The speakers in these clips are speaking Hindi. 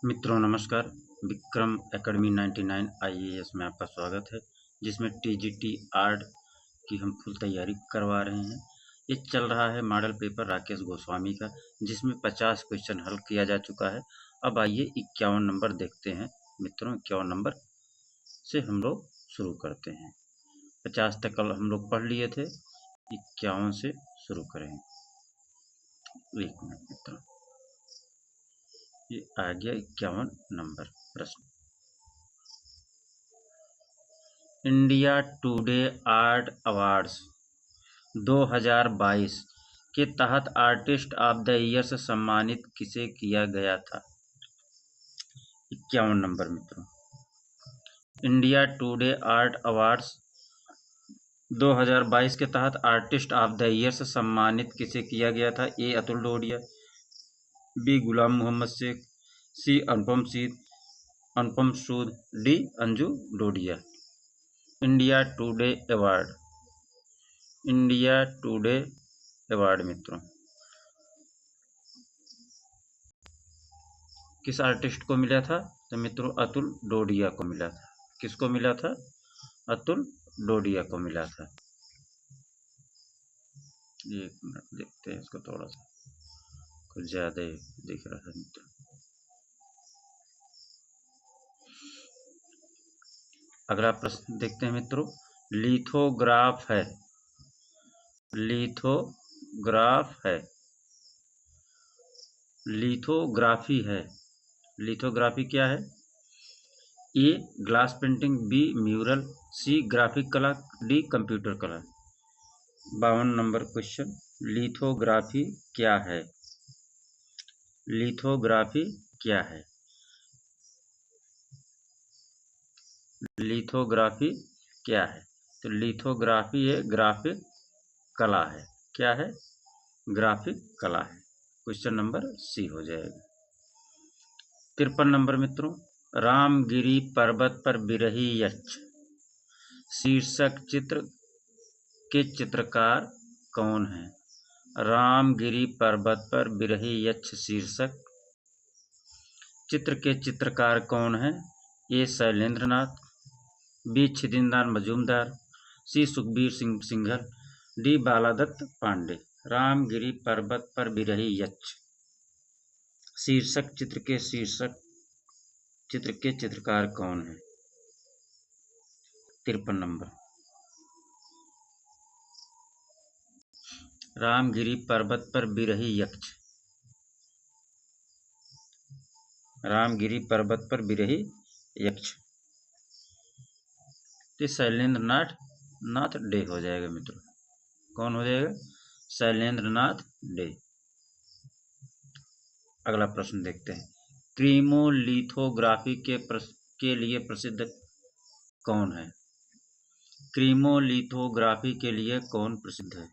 मित्रों नमस्कार। विक्रम एकेडमी 99 IAS में आपका स्वागत है, जिसमें TGT आर्ट की हम फुल तैयारी करवा रहे हैं। ये चल रहा है मॉडल पेपर राकेश गोस्वामी का, जिसमें 50 क्वेश्चन हल किया जा चुका है। अब आइए 51 नंबर देखते हैं। मित्रों 51 नंबर से हम लोग शुरू करते हैं। 50 तक कल हम लोग पढ़ लिए थे, 51 से शुरू करेंगे। एक मिनट मित्रों, ये आ गया 51 नंबर प्रश्न। इंडिया टुडे आर्ट अवार्ड्स 2022 के तहत आर्टिस्ट ऑफ द ईयर से सम्मानित किसे किया गया था? 51 नंबर मित्रों, इंडिया टुडे आर्ट अवार्ड्स 2022 के तहत आर्टिस्ट ऑफ द ईयर से सम्मानित किसे किया गया था? A Atul Dodiya, B Ghulam Mohammed Sheikh, C Anupam Sood, D Anju Dodiya. India Today award, India Today award मित्रों किस आर्टिस्ट को मिला था? तो मित्रों अतुल डोडिया को मिला था। किसको मिला था? अतुल डोडिया को मिला था। एक मिनट देखते हैं इसको, थोड़ा सा कुछ ज्यादा दिख रहा है मित्रों। अगला प्रश्न देखते हैं मित्रों। लिथोग्राफ है, लिथोग्राफ है, लिथोग्राफी है, लिथोग्राफी क्या है? A glass painting, B mural, C graphic कला, डी कंप्यूटर कला। 52 नंबर क्वेश्चन, लिथोग्राफी क्या है? लिथोग्राफी क्या है? लिथोग्राफी क्या है? तो लिथोग्राफी ये ग्राफिक कला है। क्या है? ग्राफिक कला है। क्वेश्चन नंबर सी हो जाएगा। 53 नंबर मित्रों, रामगिरी पर्वत पर बिरही यक्ष शीर्षक चित्र के चित्रकार कौन है? रामगिरी पर्वत पर बिरही यक्ष शीर्षक चित्र के चित्रकार कौन है? ए शैलेंद्र नाथ, बी छिदिंदार मजूमदार, सी सुखबीर सिंह सिंघल, डी बालादत्त पांडे। रामगिरी पर्वत पर बिरही यक्ष शीर्षक चित्र के चित्रकार कौन है? 53 नंबर, रामगिरी पर्वत पर बिरही यक्ष, रामगिरी पर्वत पर बिरही यक्ष, तो शैलेंद्र नाथ डे हो जाएगा मित्रों। कौन हो जाएगा? शैलेंद्र नाथ डे। अगला प्रश्न देखते हैं। क्रीमोलिथोग्राफी के लिए प्रसिद्ध कौन है? क्रीमोलिथोग्राफी के लिए कौन प्रसिद्ध है?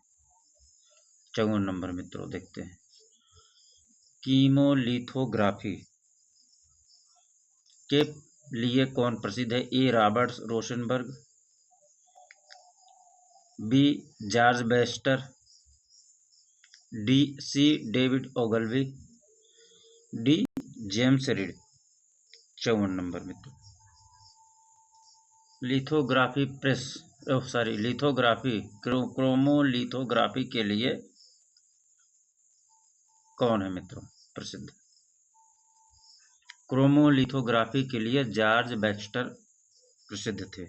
54 नंबर मित्रों देखते हैं। कीमोलिथोग्राफी के लिए कौन प्रसिद्ध है? A Robert Rauschenberg, B George Baxter, C David Ogilvy, D James Reid. 54 number मित्रों, लिथोग्राफी लिथोग्राफी क्रोमोलिथोग्राफी के लिए कौन है मित्रों प्रसिद्ध? क्रोमोलिथोग्राफी के लिए जॉर्ज बैक्स्टर प्रसिद्ध थे।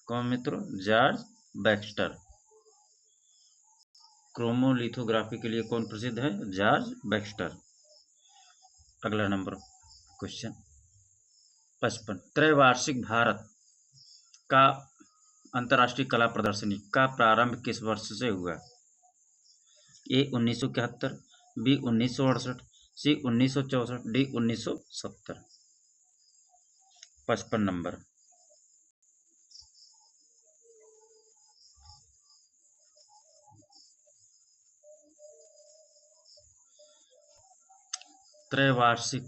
कौन मित्रों? George Baxter. क्रोमोलिथोग्राफी के लिए कौन प्रसिद्ध है? George Baxter. अगला नंबर क्वेश्चन 55, त्रैवार्षिक भारत का अंतर्राष्ट्रीय कला प्रदर्शनी का प्रारंभ किस वर्ष से हुआ? ए 1971, बी 1968, सी 1964, डी 1970। 55 नंबर, त्रैवार्षिक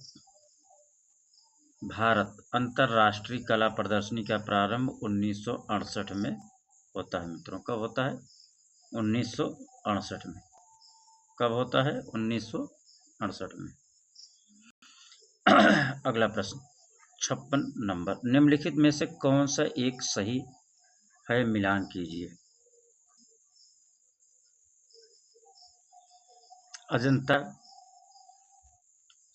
भारत अंतर्राष्ट्रीय कला प्रदर्शनी का प्रारंभ 1968 में होता है मित्रों। कब होता है? 1968 में। कब होता है? 1968 में। अगला प्रश्न 56 नंबर, निम्नलिखित में से कौन सा एक सही है, मिलान कीजिए। अजंता,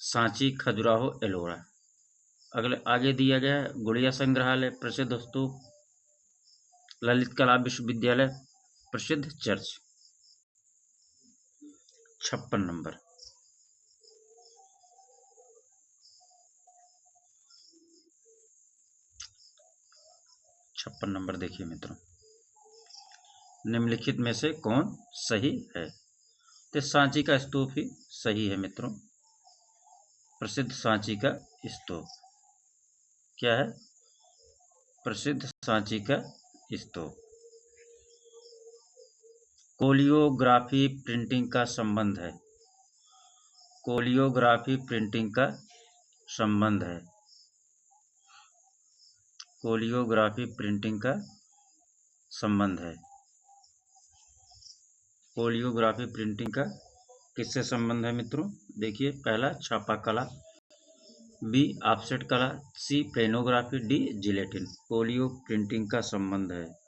सांची, खजुराहो, एलोरा। अगले आगे दिया गया है गुड़िया संग्रहालय, प्रसिद्ध स्तूप, ललित कला विश्वविद्यालय, प्रसिद्ध चर्च। 56 नंबर, देखिए मित्रों, निम्नलिखित में से कौन सही है। तो सांची का स्तूप ही सही है मित्रों। प्रसिद्ध सांची का स्तूप क्या है? प्रसिद्ध सांची का स्तूप। कोलियोग्राफी प्रिंटिंग का संबंध है। कोलियोग्राफी प्रिंटिंग का संबंध है। कोलियोग्राफी प्रिंटिंग का संबंध है। कोलियोग्राफी प्रिंटिंग का किससे संबंध है मित्रों? देखिए, पहला छापा कला, बी ऑफसेट कला, सी प्लेनोग्राफी, डी जिलेटिन। कोलियो प्रिंटिंग का संबंध है।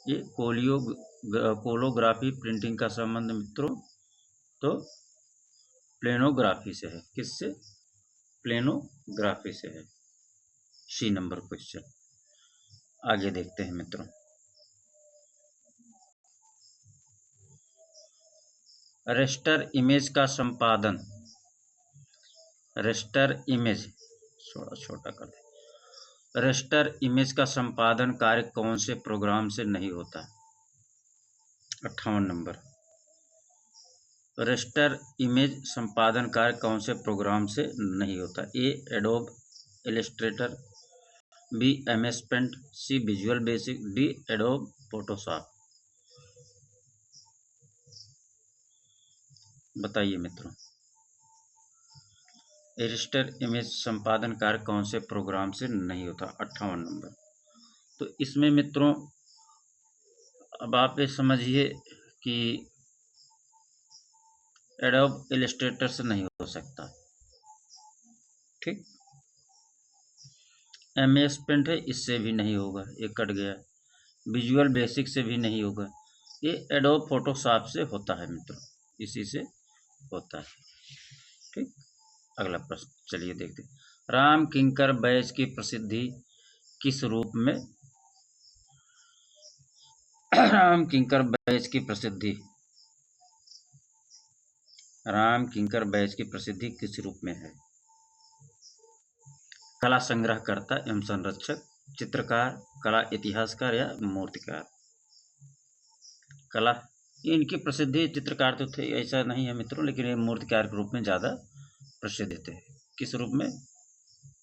ये कोलोग्राफी प्रिंटिंग का संबंध मित्रों तो प्लेनोग्राफी से है। किससे? प्लेनोग्राफी से है। C number question. आगे देखते हैं मित्रों, रेस्टर इमेज का संपादन, रेस्टर इमेज थोड़ा छोटा कर दे। रेस्टर इमेज का संपादन कार्य कौन से प्रोग्राम से नहीं होता? 58 नंबर, रेस्टर इमेज संपादन कार्य कौन से प्रोग्राम से नहीं होता? A Adobe Illustrator, B MS Paint, C Visual Basic, D Adobe Photoshop. बताइए मित्रों, रेस्टर इमेज संपादन कार्य कौन से प्रोग्राम से नहीं होता? 58 नंबर। तो इसमें मित्रों अब आप ये समझिए कि एडोब इलस्ट्रेटर से नहीं हो सकता, ठीक। एमएस पेंट है, इससे भी नहीं होगा, ये कट गया। विजुअल बेसिक से भी नहीं होगा, ये एडोब फोटोशॉप से होता है मित्रों, इसी से होता है, ठीक। अगला प्रश्न चलिए देखते हैं, राम किंकर बैच की प्रसिद्धि किस रूप में? राम किंकर बैच की प्रसिद्धि, राम किंकर बैच की प्रसिद्धि किस रूप में है? कला संग्रहकर्ता एवं संरक्षक, चित्रकार, कला इतिहासकार या मूर्तिकार? कला, इनकी प्रसिद्धि चित्रकार तो थे ऐसा नहीं है मित्रों, लेकिन ये मूर्तिकार के रूप में ज़्यादा प्रसिद्ध थे। किस रूप में?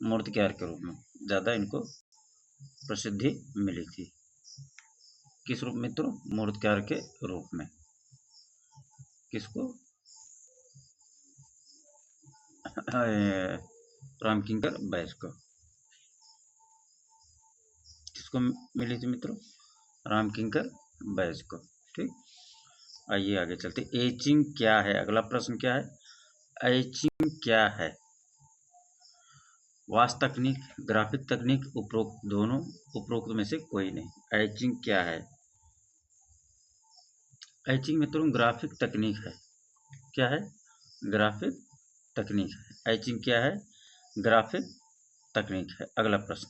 मूर्तिकार के रूप में ज़्यादा इनको प्रसिद्धि मिली थी। किस रूप मित्रों? मूर्तिकार के रूप में। किसको? राम किंकर बैच को। किसको मिली थी मित्रों? राम किंकर बैच को, ठीक। आइए आगे चलते। एचिंग क्या है? अगला प्रश्न क्या है? एचिंग क्या है? वास्तु तकनीक, ग्राफिक तकनीक, उपरोक्त दोनों, उपरोक्त में से कोई नहीं। एचिंग क्या है? एचिंग मित्रों ग्राफिक तकनीक है। क्या है? ग्राफिक तकनीक है। एचिंग क्या है? ग्राफिक तकनीक है। अगला प्रश्न,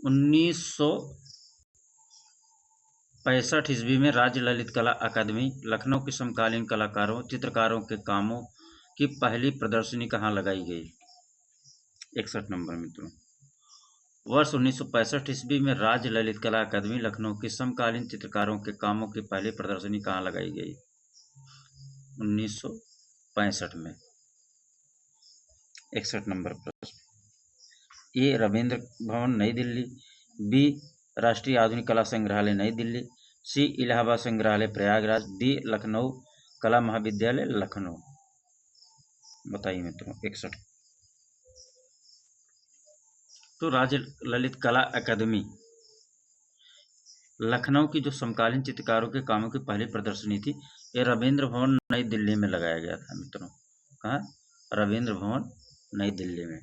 1965 ईस्वी में राज्य ललित कला अकादमी लखनऊ के समकालीन कलाकारों चित्रकारों के कामों की पहली प्रदर्शनी कहाँ लगाई गई? 61 नंबर मित्रों, वर्ष 1965 ईस्वी में राज्य ललित कला अकादमी लखनऊ की समकालीन चित्रकारों के कामों की पहली प्रदर्शनी कहाँ लगाई गई? 1965 में। 61 नंबर प्रश्न, ए रविंद्र भवन नई दिल्ली, बी राष्ट्रीय आधुनिक कला संग्रहालय नई दिल्ली, सी इलाहाबाद संग्रहालय प्रयागराज, डी लखनऊ कला महाविद्यालय लखनऊ। बताइए मित्रों 61। तो राज्य ललित कला अकादमी लखनऊ की जो समकालीन चित्रकारों के कामों की पहली प्रदर्शनी थी, ये रविंद्र भवन नई दिल्ली में लगाया गया था मित्रों। कहाँ? रविंद्र भवन नई दिल्ली में।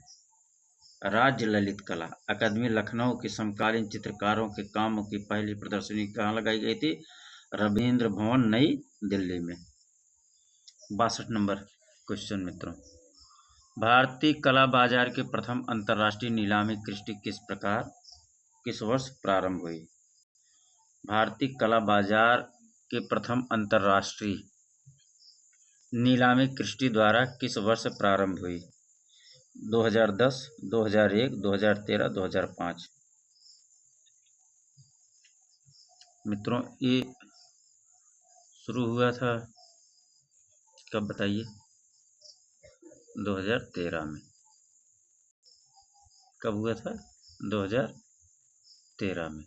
राज्य ललित कला अकादमी लखनऊ की समकालीन चित्रकारों के कामों की पहली प्रदर्शनी कहाँ लगाई गई थी? रविंद्र भवन नई दिल्ली में। 62 नंबर क्वेश्चन मित्रों, भारतीय कला बाजार के प्रथम अंतर्राष्ट्रीय नीलामी कृष्टि किस वर्ष प्रारंभ हुई? भारतीय कला बाजार के प्रथम अंतर्राष्ट्रीय नीलामी क्रिस्टी द्वारा किस वर्ष प्रारंभ हुई? 2010, 2001, 2013, 2005। मित्रों ये शुरू हुआ था कब बताइए? 2013 में। कब हुआ था? 2013 में।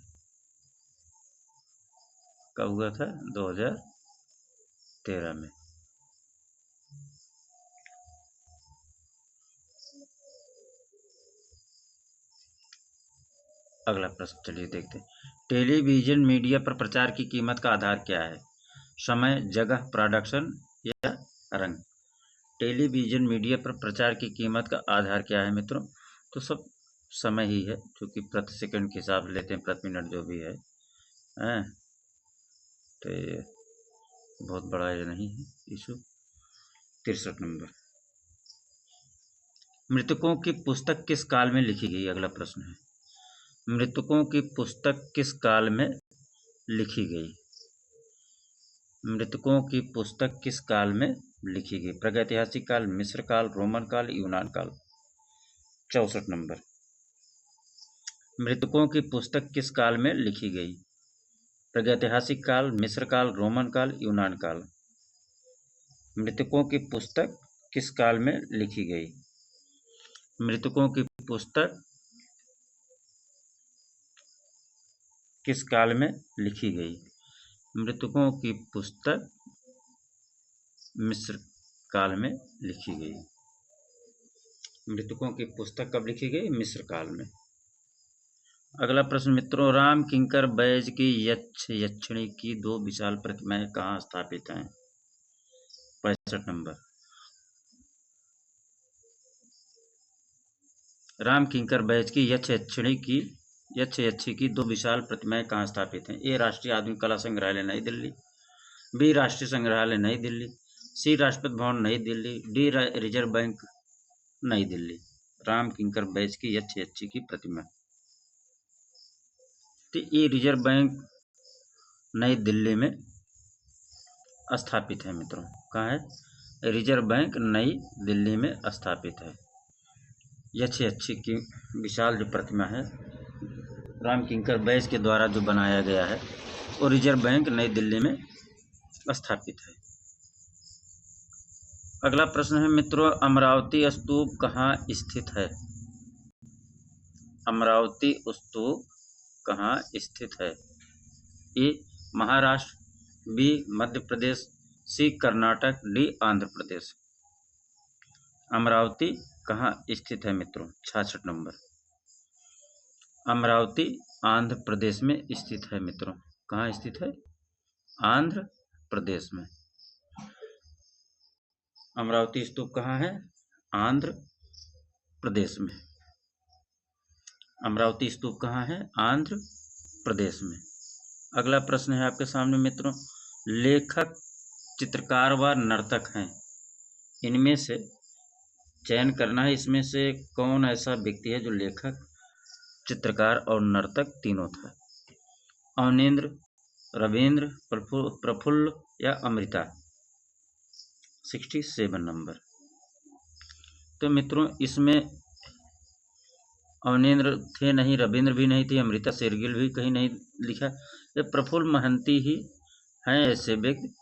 कब हुआ था? 2013 में। अगला प्रश्न चलिए देखते हैं। टेलीविजन मीडिया पर प्रचार की कीमत का आधार क्या है? समय, जगह, प्रोडक्शन या रंग? टेलीविजन मीडिया पर प्रचार की कीमत का आधार क्या है मित्रों? तो सब समय ही है, क्योंकि प्रति सेकंड के हिसाब से लेते हैं, प्रति मिनट जो भी है। तो ये बहुत बड़ा ये नहीं है इशू। 63 नंबर, मृतकों की पुस्तक किस काल में लिखी गई? अगला प्रश्न है, मृतकों की पुस्तक किस काल में लिखी गई? मृतकों की पुस्तक किस काल में लिखी गई? प्रागैतिहासिक काल, मिस्र काल, रोमन काल, यूनान काल? 64 नंबर, मृतकों की पुस्तक किस काल में लिखी गई? प्रागैतिहासिक काल, मिस्र काल, रोमन काल, यूनान काल? मृतकों की पुस्तक किस काल में लिखी गई? मृतकों की पुस्तक किस काल में लिखी गई? मृतकों की पुस्तक मिस्र काल में लिखी गई। मृतकों की पुस्तक कब लिखी गई? मिस्र काल में। अगला प्रश्न मित्रों, राम किंकर बैज की यक्षिणी की 2 विशाल प्रतिमाएं कहाँ स्थापित हैं? 65 नंबर, राम किंकर बैज की यक्षी की 2 विशाल प्रतिमाएं कहाँ स्थापित हैं? ए राष्ट्रीय आधुनिक कला संग्रहालय नई दिल्ली, बी राष्ट्रीय संग्रहालय नई दिल्ली, सी राष्ट्रपति भवन नई दिल्ली, डी रिजर्व बैंक नई दिल्ली? राम किंकर बैज की यक्षी की प्रतिमा, तो ये रिजर्व बैंक नई दिल्ली में स्थापित है मित्रों। कहाँ है? रिजर्व बैंक नई दिल्ली में स्थापित है। यक्षी की विशाल जो प्रतिमा है राम किंकर बैज के द्वारा जो बनाया गया है वो रिजर्व बैंक नई दिल्ली में स्थापित है। अगला प्रश्न है मित्रों, अमरावती स्तूप कहाँ स्थित है? अमरावती स्तूप कहाँ स्थित है? ए महाराष्ट्र, बी मध्य प्रदेश, सी कर्नाटक, डी आंध्र प्रदेश? अमरावती कहाँ स्थित है मित्रों? 66 नंबर, अमरावती आंध्र प्रदेश में स्थित है मित्रों। कहाँ स्थित है? आंध्र प्रदेश में। अमरावती स्तूप कहाँ है? आंध्र प्रदेश में। अमरावती स्तूप कहाँ है? आंध्र प्रदेश में। अगला प्रश्न है आपके सामने मित्रों, लेखक, चित्रकार व नर्तक हैं, इनमें से चयन करना है, इसमें से कौन ऐसा व्यक्ति है जो लेखक, चित्रकार और नर्तक तीनों था? अवनेंद्र, रविंद्र, प्रफुल्ल या अमृता? 67 नंबर, तो मित्रों इसमें अवनेंद्र थे नहीं, रविंद्र भी नहीं थी, अमृता शेरगिल भी कहीं नहीं लिखा। ये प्रफुल्ल महंती ही हैं ऐसे व्यक्ति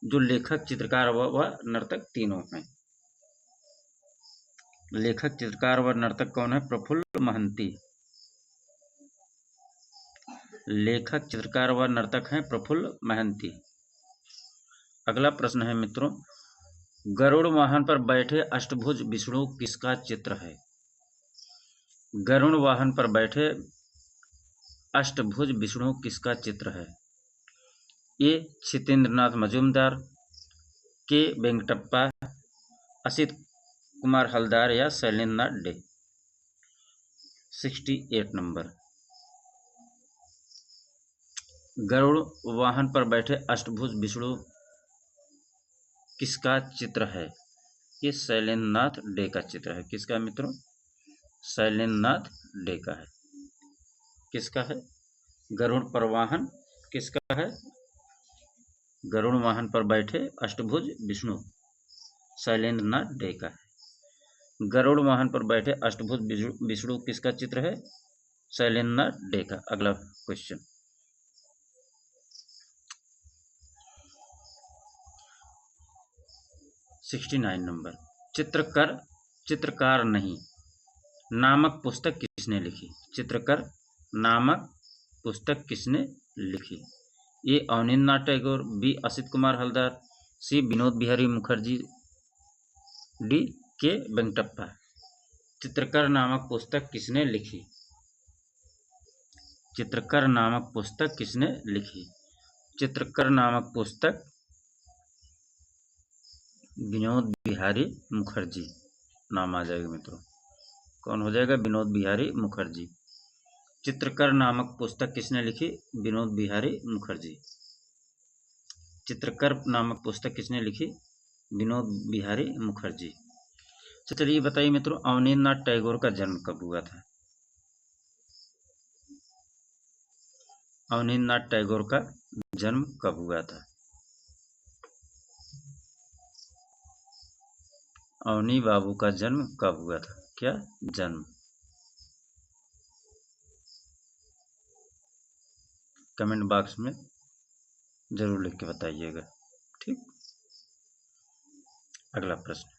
जो लेखक, चित्रकार व नर्तक तीनों हैं। लेखक, चित्रकार व नर्तक कौन है? प्रफुल्ल महंती। लेखक, चित्रकार व नर्तक हैं प्रफुल्ल महंती। अगला प्रश्न है मित्रों, गरुड़ वाहन पर बैठे अष्टभुज विष्णु किसका चित्र है? गरुड़ वाहन पर बैठे अष्टभुज विष्णु किसका चित्र है? ए छितेंद्रनाथ मजूमदार, के वेंकटप्पा, असित कुमार हलदार या शैलेंद्रनाथ डे। 68 नंबर। गरुड़ वाहन पर बैठे अष्टभुज विष्णु किसका चित्र है? ये शैलेंद्रनाथ डे का चित्र है। किसका मित्रों? शैलेंद्रनाथ डे का है। किसका है? गरुड़ पर वाहन किसका है? गरुड़ वाहन पर बैठे अष्टभुज विष्णु शैलेंद्रनाथ डे का है। गरुड़ वाहन पर बैठे अष्टभुज विष्णु किसका चित्र है? शैलेंद्रनाथ डे का। अगला क्वेश्चन, 69 नंबर। चित्रकार नहीं नामक पुस्तक किसने लिखी? चित्रकर नामक पुस्तक किसने लिखी? ए अवनींद्रनाथ टैगोर, बी असित कुमार हलदार, सी विनोद बिहारी मुखर्जी, डी के वेंकटप्पा। चित्रकर नामक पुस्तक किसने लिखी? चित्रकर नामक पुस्तक किसने लिखी? चित्रकर नामक पुस्तक विनोद बिहारी मुखर्जी नाम आ जाएगा मित्रों। कौन हो जाएगा? विनोद बिहारी मुखर्जी। चित्रकर नामक पुस्तक किसने लिखी? विनोद बिहारी मुखर्जी। चित्रकर नामक पुस्तक किसने लिखी? विनोद बिहारी मुखर्जी। तो चलिए बताइए मित्रों, अवनींद्रनाथ टैगोर का जन्म कब हुआ था? अवनींद्रनाथ टैगोर का जन्म कब हुआ था? अवनी बाबू का जन्म कब हुआ था? क्या जन्म? कमेंट बॉक्स में जरूर लिख के बताइएगा। ठीक। अगला प्रश्न,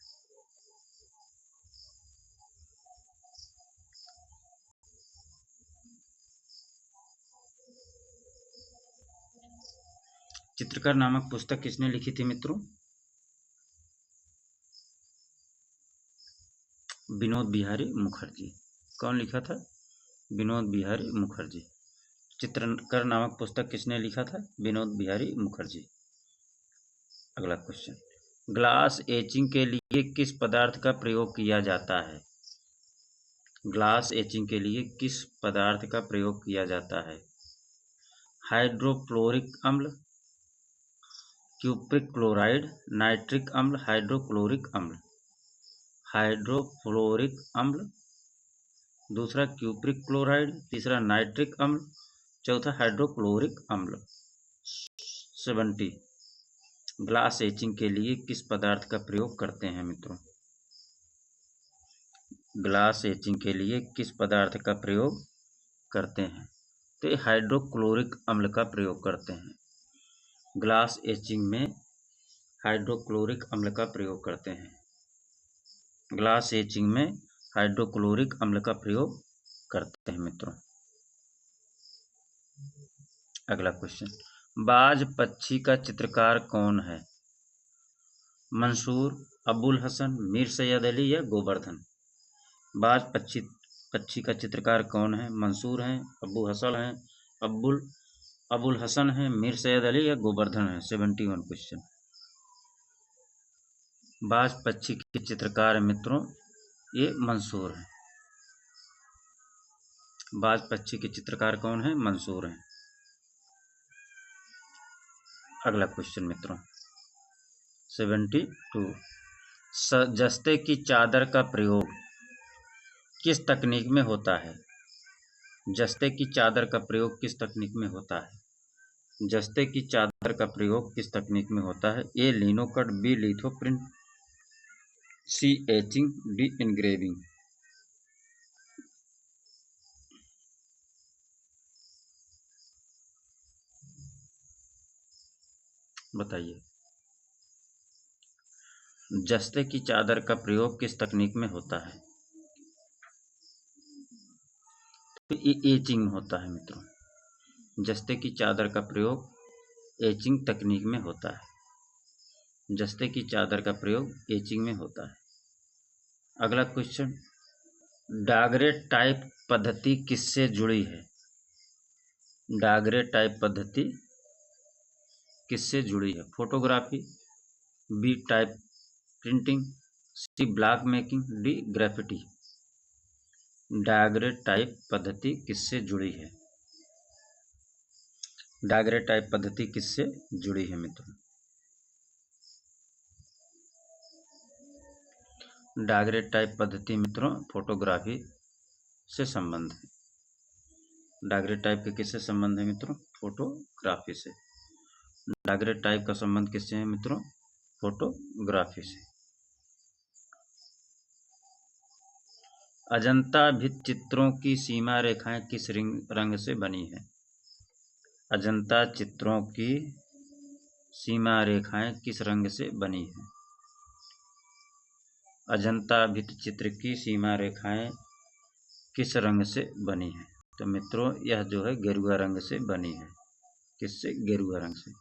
चित्रकार नामक पुस्तक किसने लिखी थी मित्रों? विनोद बिहारी मुखर्जी। कौन लिखा था? विनोद बिहारी मुखर्जी। चित्रकर नामक पुस्तक किसने लिखा था? विनोद बिहारी मुखर्जी। अगला क्वेश्चन, ग्लास एचिंग के लिए किस पदार्थ का प्रयोग किया जाता है? ग्लास एचिंग के लिए किस पदार्थ का प्रयोग किया जाता है? हाइड्रोक्लोरिक अम्ल, क्यूप्रिक क्लोराइड, नाइट्रिक अम्ल, हाइड्रोक्लोरिक अम्ल। हाइड्रोक्लोरिक अम्ल, दूसरा क्यूप्रिक क्लोराइड, तीसरा नाइट्रिक अम्ल, चौथा हाइड्रोक्लोरिक अम्ल। 70। ग्लास एचिंग के लिए किस पदार्थ का प्रयोग करते हैं मित्रों? ग्लास एचिंग के लिए किस पदार्थ का प्रयोग करते हैं? तो ये हाइड्रोक्लोरिक अम्ल का प्रयोग करते हैं। ग्लास एचिंग में हाइड्रोक्लोरिक अम्ल का प्रयोग करते हैं। ग्लास एचिंग में हाइड्रोक्लोरिक अम्ल का प्रयोग करते हैं मित्रों। अगला क्वेश्चन, बाज पक्षी का चित्रकार कौन है? मंसूर, अबुल हसन, मीर सैयद अली या गोवर्धन। बाज पक्षी का चित्रकार कौन है? मंसूर हैं, अबू हसन हैं, अबुल हसन है, मीर सैयद अली या गोवर्धन है। 71 क्वेश्चन। बाज पक्षी के चित्रकार मित्रों ये मंसूर हैं। बाज पक्षी के चित्रकार कौन है? मंसूर हैं। अगला क्वेश्चन मित्रों 72, जस्ते की चादर का प्रयोग किस तकनीक में होता है? जस्ते की चादर का प्रयोग किस तकनीक में होता है? जस्ते की चादर का प्रयोग किस तकनीक में होता है? A lino cut, B litho print, C etching, D engraving. बताइए, जस्ते की चादर का प्रयोग किस तकनीक में होता है? तो ये एचिंग होता है मित्रों। जस्ते की चादर का प्रयोग एचिंग तकनीक में होता है। जस्ते की चादर का प्रयोग एचिंग में होता है। अगला क्वेश्चन, डागरेट टाइप पद्धति किससे जुड़ी है? डागरेटाइप पद्धति किससे जुड़ी है? Photography, B type printing, C block making, D graffiti. Daguerreotype पद्धति किससे जुड़ी है? डागरेटाइप पद्धति किससे जुड़ी है मित्रों? डागरेटाइप पद्धति मित्रों फोटोग्राफी से संबंध है। डागरेटाइप के किससे संबंध है मित्रों? फोटोग्राफी से। डागरेटाइप का संबंध किससे है मित्रों? फोटोग्राफी से। अजंता भित्तिचित्रों की सीमा रेखाएं किस रंग से बनी है? अजंता चित्रों की सीमा रेखाएं किस रंग से बनी है? अजंता भित्तिचित्र की सीमा रेखाएं किस रंग से बनी है? तो मित्रों यह जो है गेरुआ रंग से बनी है। किससे? गेरुआ रंग से।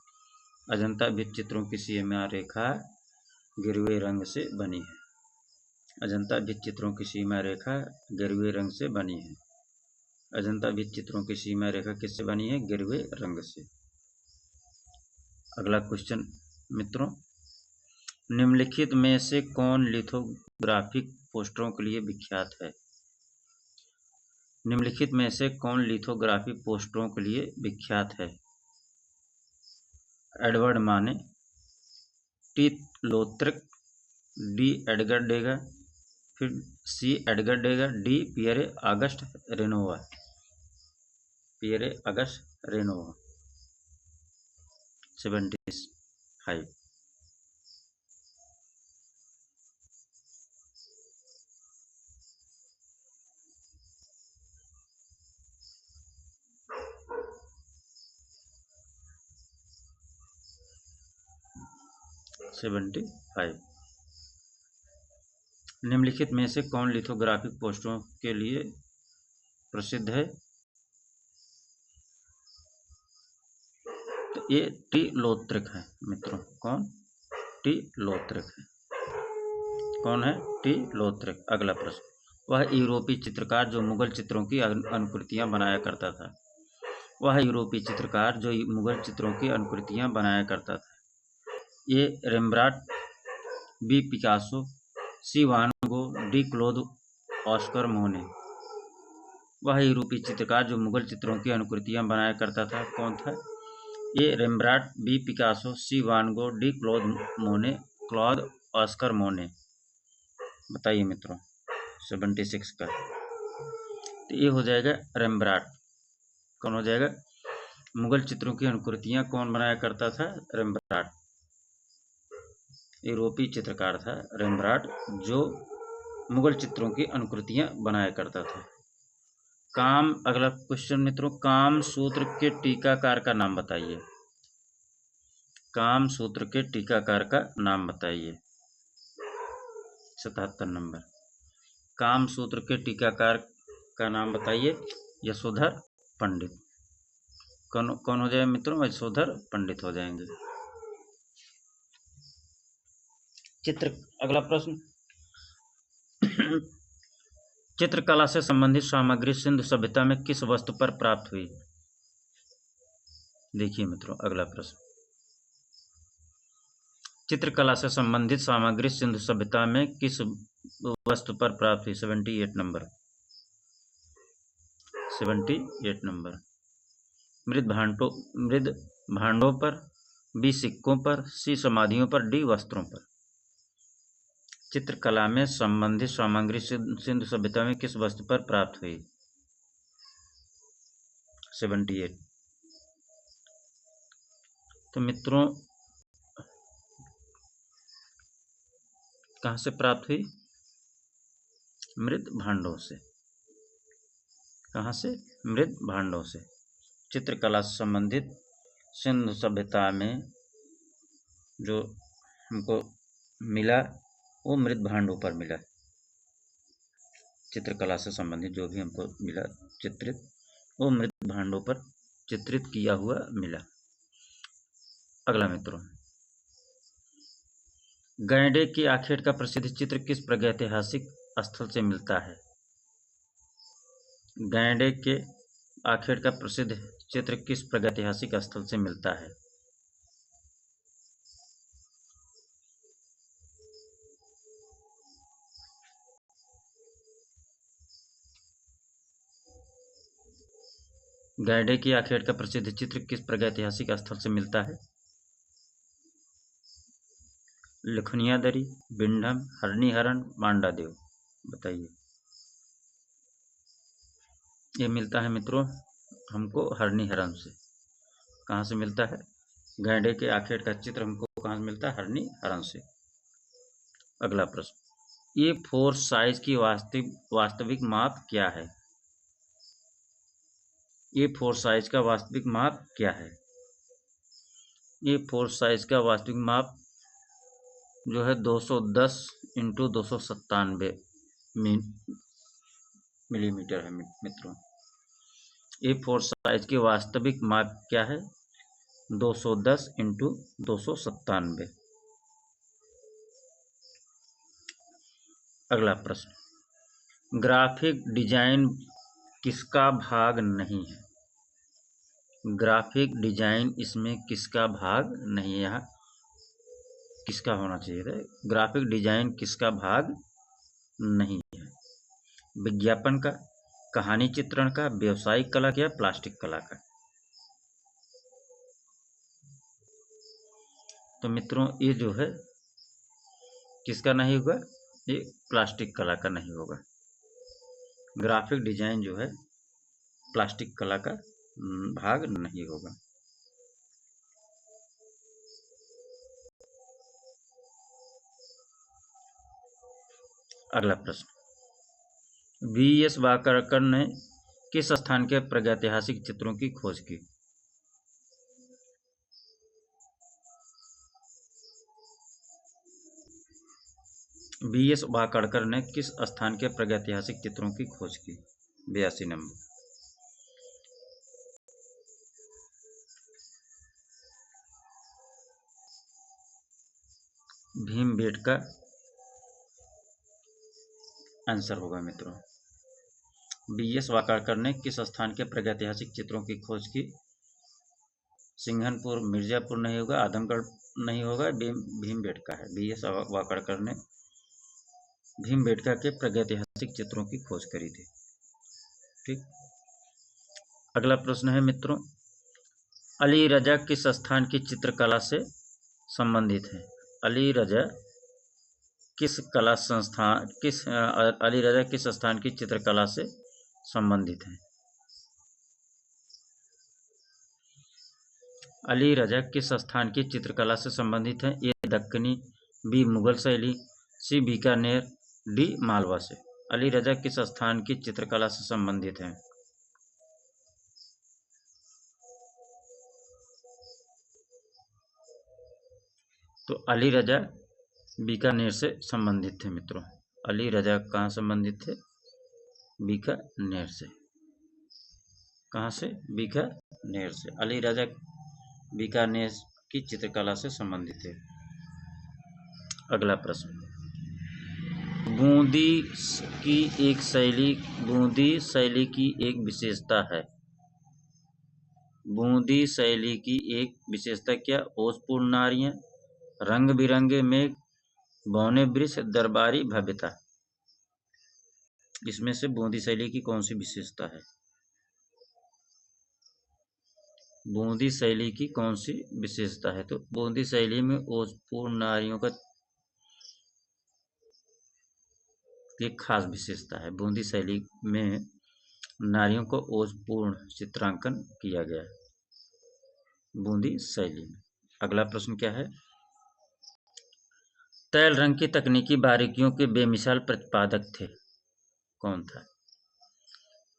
अजंता भित्तिचित्रों की सीमा रेखा गेरुए रंग से बनी है। अजंता भित्तिचित्रों की सीमा रेखा गेरुए रंग से बनी है। अजंता भित्तिचित्रों की सीमा रेखा किससे बनी है? गेरुए रंग से। अगला क्वेश्चन मित्रों, निम्नलिखित में से कौन लिथोग्राफिक पोस्टरों के लिए विख्यात है? निम्नलिखित में से कौन लिथोग्राफिक पोस्टरों के लिए विख्यात है? Edouard Manet, T Lautrec, D Edgar Degas, फिर C Edgar Degas, D Pierre Auguste Renoir. Pierre Auguste Renoir. 75। 75। निम्नलिखित में से कौन लिथोग्राफिक पोस्टरों के लिए प्रसिद्ध है? तो ये टी लोत्रिक है मित्रों। कौन? टी लोत्रिक है। कौन है? टी लोत्रिक। अगला प्रश्न, वह यूरोपीय चित्रकार जो मुगल चित्रों की अनुकृतियां बनाया करता था। वह यूरोपीय चित्रकार जो मुगल चित्रों की अनुकृतियां बनाया करता था। ये रेम्ब्रांड, बी पिकासो, सी वान गो, डी क्लोद ऑस्कर मोने। वह यूरोपीय चित्रकार जो मुगल चित्रों की अनुकृतियां बनाया करता था कौन था? ये रेम्ब्रांड, बी पिकासो, सी वान गो, डी क्लॉद ऑस्कर मोने। बताइए मित्रों 76 का। तो ये हो जाएगा रेम्ब्रांड। कौन हो जाएगा? मुगल चित्रों की अनुकृतियां कौन बनाया करता था? रेम्ब्रांड। यूरोपीय चित्रकार था रेम्ब्रांड जो मुगल चित्रों की अनुकृतियां बनाया करता था। अगला क्वेश्चन मित्रों, काम सूत्र के टीकाकार का नाम बताइए। काम सूत्र के टीकाकार का नाम बताइए। 77 नंबर। काम सूत्र के टीकाकार का नाम बताइए। यशोधर पंडित। कौन हो जाए मित्रों? यशोधर पंडित हो जाएंगे। अगला प्रश्न, चित्रकला से संबंधित सामग्री सिंधु सभ्यता में किस वस्तु पर प्राप्त हुई? देखिए मित्रों अगला प्रश्न, चित्रकला से संबंधित सामग्री सिंधु सभ्यता में किस वस्तु पर प्राप्त हुई? 78 नंबर। 78 नंबर। मृद भांडों पर, बी सिक्कों पर, सी समाधियों पर, डी वस्त्रों पर। चित्रकला में संबंधित सामग्री सिंधु सभ्यता में किस वस्तु पर प्राप्त हुई? 78। तो मित्रों कहाँ से प्राप्त हुई? मृद भांडों से। कहाँ से? मृद भांडों से। चित्रकला से संबंधित सिंधु सभ्यता में जो हमको मिला वो मृद भांडों पर मिला। चित्रकला से संबंधित जो भी हमको मिला चित्रित, वो मृद भांडों पर चित्रित किया हुआ मिला। अगला मित्रों, गैंडे की आखेट का प्रसिद्ध चित्र किस प्रागैतिहासिक स्थल से मिलता है? गैंडे के आखेट का प्रसिद्ध चित्र किस प्रागैतिहासिक स्थल से मिलता है? गैंडे की आखेट का प्रसिद्ध चित्र किस प्रागैतिहासिक स्थल से मिलता है? लखनिया दरी, बिंडम, हरणी-हरण, मांडादेव। बताइए। ये मिलता है मित्रों हमको हरणी-हरण से। कहाँ से मिलता है? गैंडे के आखेट का चित्र हमको कहाँ से मिलता है? हरणी-हरण से। अगला प्रश्न, A4 साइज की वास्तविक माप क्या है? A4 साइज का वास्तविक माप क्या है? A4 साइज का वास्तविक माप जो है 210 इंटू 297 मिलीमीटर है मित्रों। A4 साइज की वास्तविक माप क्या है? 210 इंटू 297। अगला प्रश्न, ग्राफिक डिजाइन किसका भाग नहीं है? ग्राफिक डिजाइन इसमें किसका भाग नहीं है? यहाँ किसका होना चाहिए था? ग्राफिक डिजाइन किसका भाग नहीं है? विज्ञापन का, कहानी चित्रण का, व्यवसायिक कला का या प्लास्टिक कला का? तो मित्रों ये जो है किसका नहीं होगा? ये प्लास्टिक कला का नहीं होगा। ग्राफिक डिजाइन जो है प्लास्टिक कला का भाग नहीं होगा। अगला प्रश्न, V.S. वाकरकर ने किस स्थान के प्रागैतिहासिक चित्रों की खोज की? V.S. वाकरकर ने किस स्थान के प्रागैतिहासिक चित्रों की खोज की? 82 नंबर। भीमबेटका आंसर होगा मित्रों। V.S. वाकरकर ने किस स्थान के प्रागैतिहासिक चित्रों की खोज की? सिंघनपुर, मिर्जापुर नहीं होगा, आदमगढ़ नहीं होगा, भीमबेटका है। V.S. वाकरकर ने भीमबेटका के प्रागैतिहासिक चित्रों की खोज करी थी। ठीक। अगला प्रश्न है मित्रों, अली रजा किस स्थान की चित्रकला से संबंधित है? अली रजा किस स्थान की चित्रकला से संबंधित है? अली रजा किस स्थान की चित्रकला से संबंधित है? ए दक्कनी, बी मुगल शैली, सी बीकानेर, डी मालवा से। अली रजा किस स्थान की चित्रकला से संबंधित है? तो अली रजा बीकानेर से संबंधित थे मित्रों। अली रजा कहाँ संबंधित थे? बीकानेर से। कहाँ से? बीकानेर से। अली रजा बीकानेर की चित्रकला से संबंधित थे। अगला प्रश्न, बूंदी शैली की एक विशेषता है। बूंदी शैली की एक विशेषता क्या? ओजपूर्ण नारियां, रंग बिरंगे मेघ, बौने वृक्ष, दरबारी भव्यता। इसमें से बूंदी शैली की कौन सी विशेषता है? बूंदी शैली की कौन सी विशेषता है? तो बूंदी शैली में ओजपूर्ण नारियों का एक खास विशेषता है। बूंदी शैली में नारियों को ओजपूर्ण चित्रांकन किया गया है बूंदी शैली में। अगला प्रश्न क्या है? तैल रंग की तकनीकी बारीकियों के बेमिसाल प्रतिपादक थे। कौन था?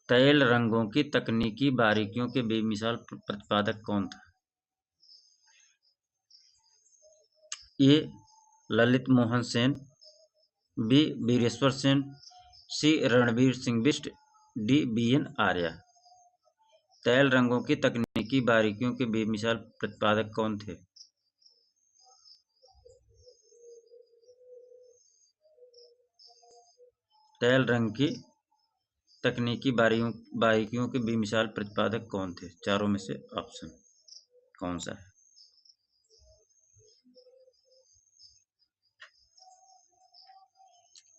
तैल रंगों की तकनीकी बारीकियों के बेमिसाल प्रतिपादक कौन था? ए ललित मोहन सेन, बी वीरेश्वर सेन, सी रणवीर सिंह बिष्ट, डी BN आर्या। तैल रंगों की तकनीकी बारीकियों के बेमिसाल प्रतिपादक कौन थे? तैल रंग की तकनीकी बारीकियों के बेमिसाल प्रतिपादक कौन थे? चारों में से ऑप्शन कौन सा है?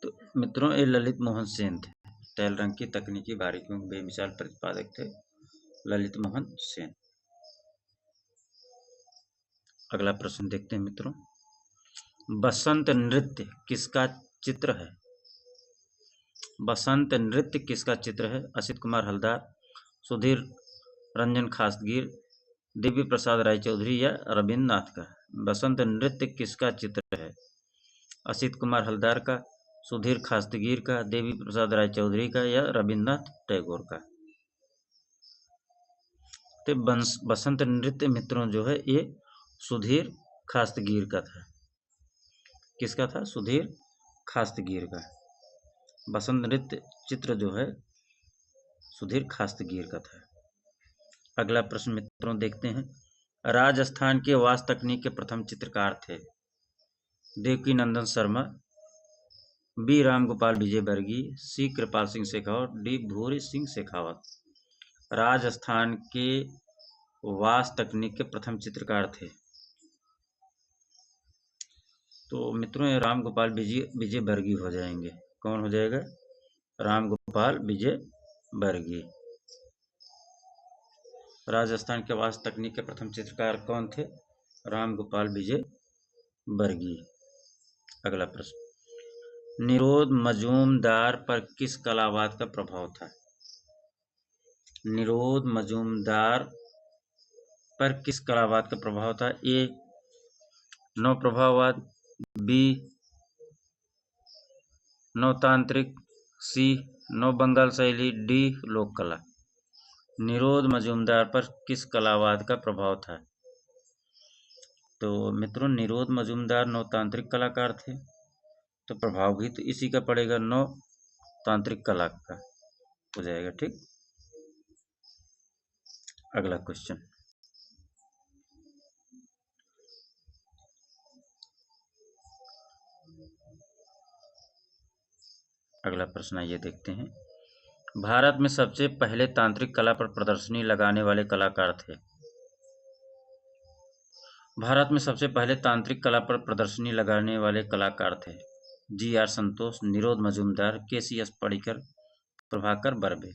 तो मित्रों, ये ललित मोहन सेन थे। तैल रंग की तकनीकी बारीकियों के बेमिसाल प्रतिपादक थे ललित मोहन सेन। अगला प्रश्न देखते हैं मित्रों। बसंत नृत्य किसका चित्र है? बसंत नृत्य किसका चित्र है? असित कुमार हलदार, सुधीर रंजन खासगीर, देवी प्रसाद रायचौधरी या रविन्द्र नाथ का? बसंत नृत्य किसका चित्र है? असित कुमार हलदार का, सुधीर खासगीर का, देवी प्रसाद रायचौधरी का या रविन्द्रनाथ टैगोर का? तो बसंत नृत्य मित्रों जो है ये सुधीर खासगीर का था। किसका था? सुधीर खासगीर का। बसंत नृत्य चित्र जो है सुधीर खासगीर का था। अगला प्रश्न मित्रों देखते हैं। राजस्थान के वास्तु तकनीक के प्रथम चित्रकार थे? देवकी नंदन शर्मा, बी रामगोपाल विजयवर्गीय, सी कृपाल सिंह शेखावत, डी भूरी सिंह शेखावत। राजस्थान के वास्तु तकनीक के प्रथम चित्रकार थे तो मित्रों ये रामगोपाल विजयवर्गीय हो जाएंगे। कौन हो जाएगा? रामगोपाल विजयवर्गीय। राजस्थान के वास्तु तकनीक के प्रथम चित्रकार कौन थे? रामगोपाल विजयवर्गीय। अगला प्रश्न। निरोध मजूमदार पर किस कलावाद का प्रभाव था? निरोध मजूमदार पर किस कलावाद का प्रभाव था? ए नव प्रभाववाद, बी नवतांत्रिक, सी नव बंगाल शैली, डी लोक कला। निरोध मजूमदार पर किस कलावाद का प्रभाव था? तो मित्रों निरोध मजूमदार नवतांत्रिक कलाकार थे तो प्रभाव भी तो इसी का पड़ेगा, नवतांत्रिक कला का हो जाएगा। ठीक। अगला क्वेश्चन। अगला प्रश्न आइए देखते हैं। भारत में सबसे पहले तांत्रिक कला पर प्रदर्शनी लगाने वाले कलाकार थे? भारत में सबसे पहले तांत्रिक कला पर प्रदर्शनी लगाने वाले कलाकार थे जी.आर. संतोष, निरोध मजूमदार, के.सी.एस. पडिक्कर, प्रभाकर बर्वे।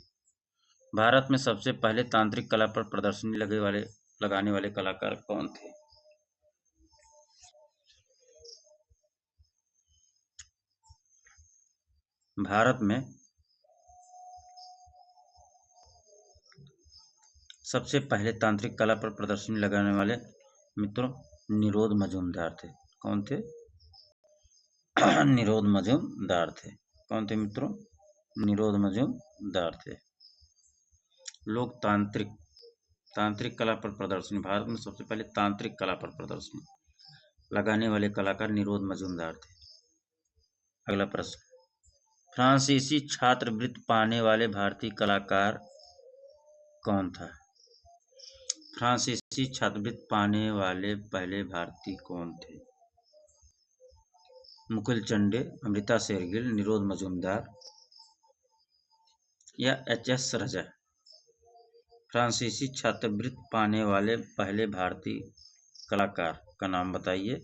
भारत में सबसे पहले तांत्रिक कला पर प्रदर्शनी लगाने वाले कलाकार कौन थे? भारत में सबसे पहले तांत्रिक कला पर प्रदर्शनी लगाने वाले मित्रों निरोध मजूमदार थे। कौन थे? निरोध मजूमदार थे। कौन थे मित्रों? निरोध मजूमदार थे। तांत्रिक कला पर प्रदर्शनी, भारत में सबसे पहले तांत्रिक कला पर प्रदर्शनी लगाने वाले कलाकार निरोध मजूमदार थे। अगला प्रश्न। फ्रांसीसी छात्रवृत्ति पाने वाले भारतीय कलाकार कौन था? फ्रांसीसी छात्रवृत्ति पाने वाले पहले भारतीय कौन थे? मुकुल चंडे, अमृता शेरगिल, निरोध मजूमदार या एच.एस. रजा? फ्रांसीसी छात्रवृत्ति पाने वाले पहले भारतीय कलाकार का नाम बताइए।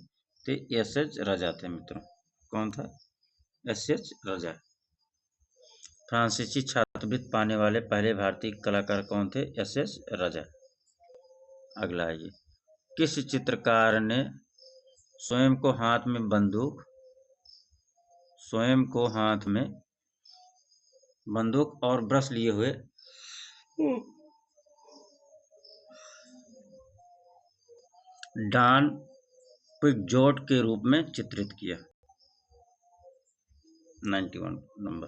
तो एस.एच. रजा थे मित्रों। कौन था? एस.एच. रजा। फ्रांसीसी छात्रवृत्ति पाने वाले पहले भारतीय कलाकार कौन थे? एस.एच. रजा। अगला आइए। किस चित्रकार ने स्वयं को हाथ में बंदूक और ब्रश लिए हुए डॉन क्विक्सोट के रूप में चित्रित किया? 91 नंबर।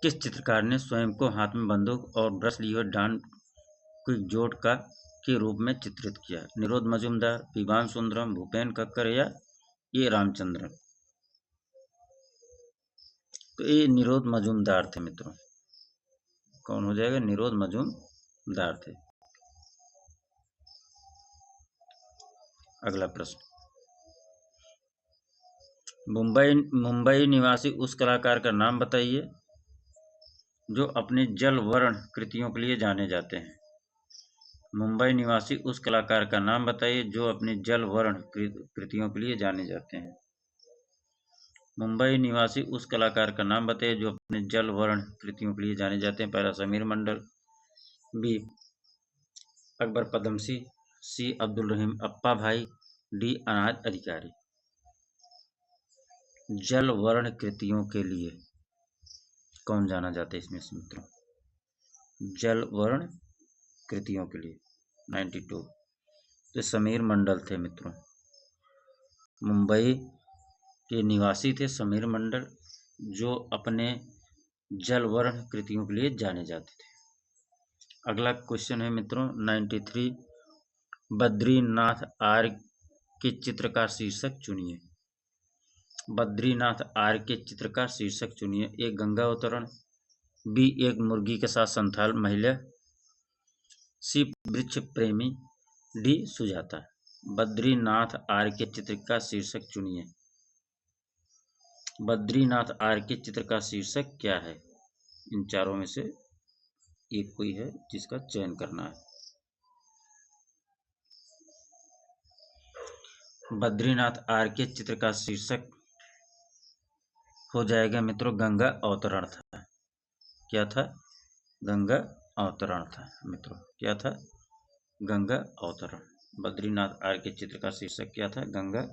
किस चित्रकार ने स्वयं को हाथ में बंदूक और ब्रश लिए हुए डॉन क्विक्सोट के रूप में चित्रित किया? निरोध मजूमदार, विवान सुंदरम, भूपेन कक्कर या ए रामचंद्रन? तो ये निरोध मजूमदार थे मित्रों। कौन हो जाएगा? निरोध मजूमदार थे। अगला प्रश्न। मुंबई निवासी उस कलाकार का नाम बताइए जो अपने जल वर्ण कृतियों के लिए जाने जाते हैं। मुंबई निवासी उस कलाकार का नाम बताइए जो अपनी जल वर्ण कृतियों के लिए जाने जाते हैं। मुंबई निवासी उस कलाकार का नाम बताइए जो अपने जल वर्ण कृतियों के लिए जाने जाते हैं। पहला समीर मंडल, बी अकबर पदमसी, सी अब्दुल रहीम अप्पा भाई, डी अनाज अधिकारी। जल वर्ण कृतियों के लिए कौन जाना जाता है इसमें से मित्रों? जल वर्ण कृतियों के लिए 92 तो समीर मंडल थे मित्रों। मुंबई के निवासी थे समीर मंडल जो अपने जल वर्ण कृतियों के लिए जाने जाते थे। अगला क्वेश्चन है मित्रों 93 बद्रीनाथ आर्य के चित्र का शीर्षक चुनिए। बद्रीनाथ आर्य के चित्र का शीर्षक चुनिए। ए गंगा अवतरण, बी एक मुर्गी के साथ संथाल महिला, सी वृक्ष प्रेमी, डी सुजाता। बद्रीनाथ आर्य के चित्र का शीर्षक चुनिए। बद्रीनाथ आर्य के चित्र का शीर्षक क्या है? इन चारों में से एक कोई है जिसका चयन करना है। बद्रीनाथ आर्य के चित्र का शीर्षक हो जाएगा मित्रों गंगा अवतरण था। क्या था? गंगा अवतरण था मित्रों। क्या था? गंगा अवतरण। बद्रीनाथ आर्य के चित्र का शीर्षक क्या था? गंगा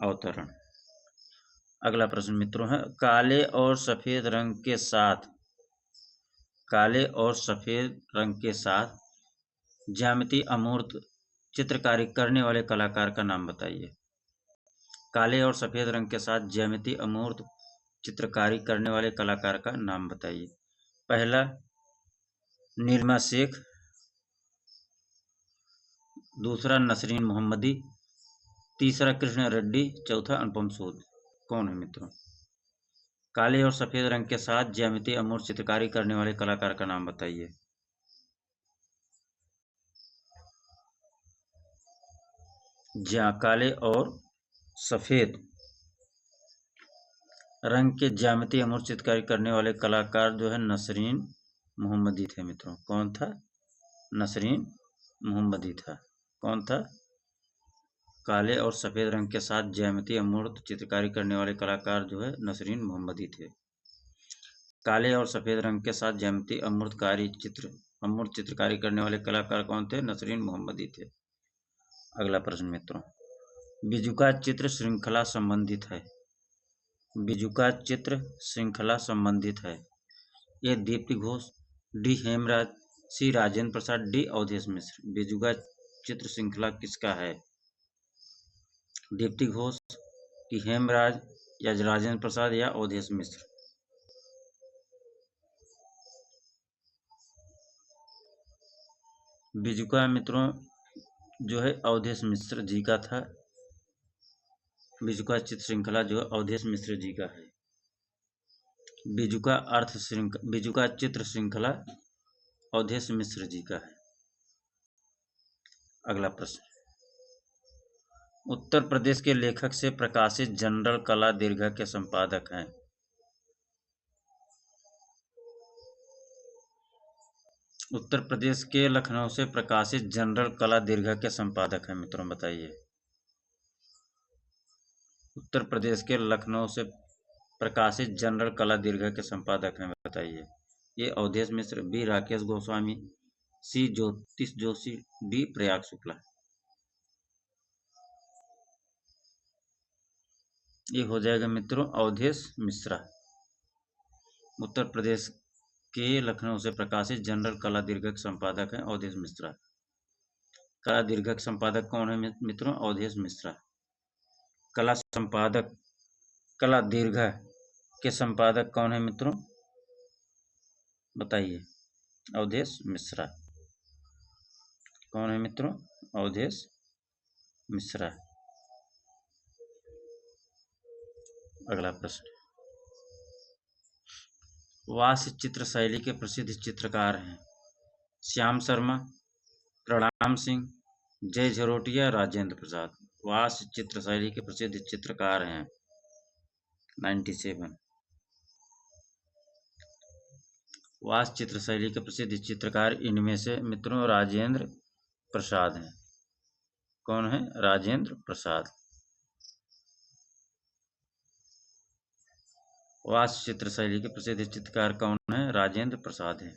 अवतरण। अगला प्रश्न मित्रों है काले और सफेद रंग के साथ ज्यामिति अमूर्त चित्रकारी करने वाले कलाकार का नाम बताइए। काले और सफेद रंग के साथ ज्यामिति अमूर्त चित्रकारी करने वाले कलाकार का नाम बताइए। पहला नीलिमा शेख, दूसरा नसरीन मोहम्मदी, तीसरा कृष्ण रेड्डी, चौथा अनुपम सूद। कौन है मित्रों? काले और सफेद रंग के साथ ज्यामिति अमूर्त चित्रकारी करने वाले कलाकार का नाम बताइए। काले और सफेद रंग के ज्यामिति अमूर्त चित्रकारी करने वाले कलाकार जो है नसरीन मोहम्मदी थे मित्रों। कौन था? नसरीन मोहम्मदी था। कौन था? काले और सफेद रंग के साथ ज्यामिति अमूर्त चित्रकारी करने वाले कलाकार जो है नसरीन मोहम्मदी थे। काले और सफेद रंग के साथ ज्यामिति अमूर्त चित्रकारी करने वाले कलाकार कौन थे? नसरीन मोहम्मदी थे। अगला प्रश्न मित्रों बिजुका चित्र श्रृंखला संबंधित है। बिजुका चित्र श्रृंखला संबंधित है। ए दीप्ति घोष, डी हेमराज, सी राजेंद्र प्रसाद, डी अवधेश मिश्र। बिजुका चित्र श्रृंखला किसका है? दीप्ति घोष की हेमराज या राजेंद्र प्रसाद या अवधेश मिश्र। बिजुका मित्रों जो है अवधेश मिश्र जी का था। बिजुका चित्र श्रृंखला जो है अवधेश मिश्र जी का है। बिजुका चित्र श्रृंखला अवधेश मिश्र जी का है। अगला प्रश्न उत्तर प्रदेश के लेखक से प्रकाशित जनरल कला दीर्घा के संपादक हैं। उत्तर प्रदेश के लखनऊ से प्रकाशित जनरल कला दीर्घा के संपादक हैं मित्रों बताइए। उत्तर प्रदेश के लखनऊ से प्रकाशित जनरल कला दीर्घा के संपादक हैं बताइए। ए अवधेश मिश्र, बी राकेश गोस्वामी, सी ज्योतिष जोशी, डी प्रयाग शुक्ला। ये हो जाएगा मित्रों अवधेश मिश्रा। उत्तर प्रदेश के लखनऊ से प्रकाशित जनरल कला दीर्घक संपादक हैं अवधेश मिश्रा। कला दीर्घक संपादक कौन है मित्रों? अवधेश मिश्रा। कला दीर्घ के संपादक कौन है मित्रों? बताइए। अवधेश मिश्रा। कौन है मित्रों? अवधेश मिश्रा। अगला प्रश्न वास्य चित्र शैली के प्रसिद्ध चित्रकार हैं श्याम शर्मा, प्रणाम सिंह, जय झरोटिया, राजेंद्र प्रसाद। वास्य चित्र शैली के प्रसिद्ध चित्रकार हैं 97। वास्तु चित्र शैली के प्रसिद्ध चित्रकार इनमें से मित्रों राजेंद्र प्रसाद हैं। कौन है? राजेंद्र प्रसाद। वास्तु चित्र शैली के प्रसिद्ध चित्रकार कौन है? राजेंद्र प्रसाद है।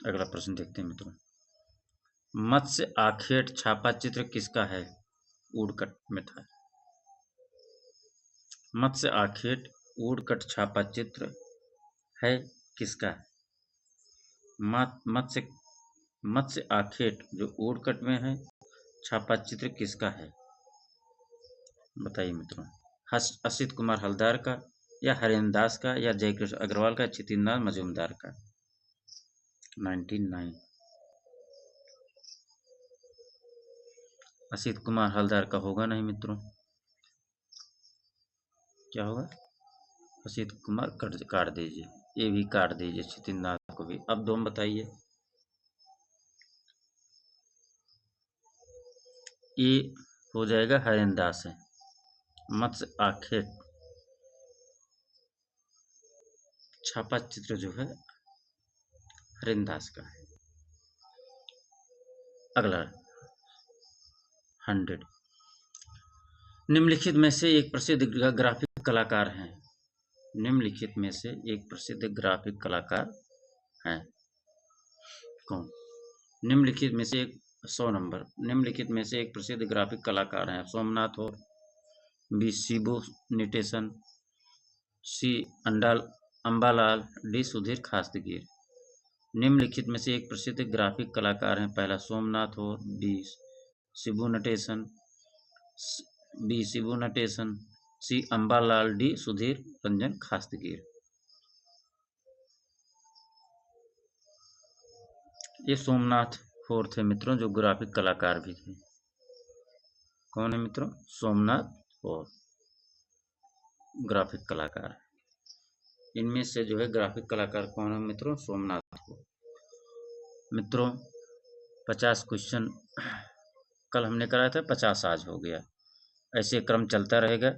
अगला प्रश्न देखते हैं मित्रों। मत्स्य आखेट छापा चित्र किसका है? वुडकट में था। मत्स्य आखेट वुडकट छापा चित्र है किसका? मत्स्य आखेट जो वुडकट में है छापा चित्र किसका है? बताइए मित्रों। असित कुमार हलदार का, या हरेंद्र दास का, या जयकृष्ण अग्रवाल का, चितिन्द्रनाथ मजूमदार का? 99। असित कुमार हलदार का होगा नहीं मित्रों। क्या होगा? असित कुमार काट दीजिए, ये भी काट दीजिए, चितिन्द्रनाथ को भी। अब दोनों बताइए। ये हो जाएगा हरेंद्र दास है। मत्स्य आखेट छापा चित्र जो है हरेंद्र दास का है। अगला 100। निम्नलिखित में से एक प्रसिद्ध ग्राफिक कलाकार हैं। निम्नलिखित में से एक प्रसिद्ध ग्राफिक कलाकार हैं कौन? निम्नलिखित में से एक 100 नंबर। निम्नलिखित में से एक प्रसिद्ध ग्राफिक कलाकार हैं सोमनाथ और बी शिबू निटेशन, सी अंबालाल, डी सुधीर खास्तगीर। निम्नलिखित में से एक प्रसिद्ध ग्राफिक कलाकार हैं। पहला सोमनाथ और बी शिबू नटेशन, बी शिबू नटेशन, सी अंबालाल, डी सुधीर रंजन खास्तगीर। ये सोमनाथ फोर थे मित्रों, जो ग्राफिक कलाकार भी थे। कौन है मित्रों? सोमनाथ और ग्राफिक कलाकार। इनमें से जो है ग्राफिक कलाकार कौन है मित्रों? सोमनाथ को। मित्रों 50 क्वेश्चन कल हमने कराया था, 50 आज हो गया। ऐसे क्रम चलता रहेगा।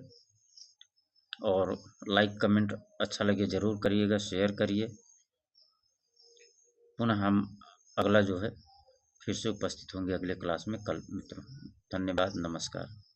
और लाइक कमेंट अच्छा लगे जरूर करिएगा, शेयर करिए। पुनः हम अगला जो है फिर से उपस्थित होंगे अगले क्लास में कल मित्रों। धन्यवाद, नमस्कार।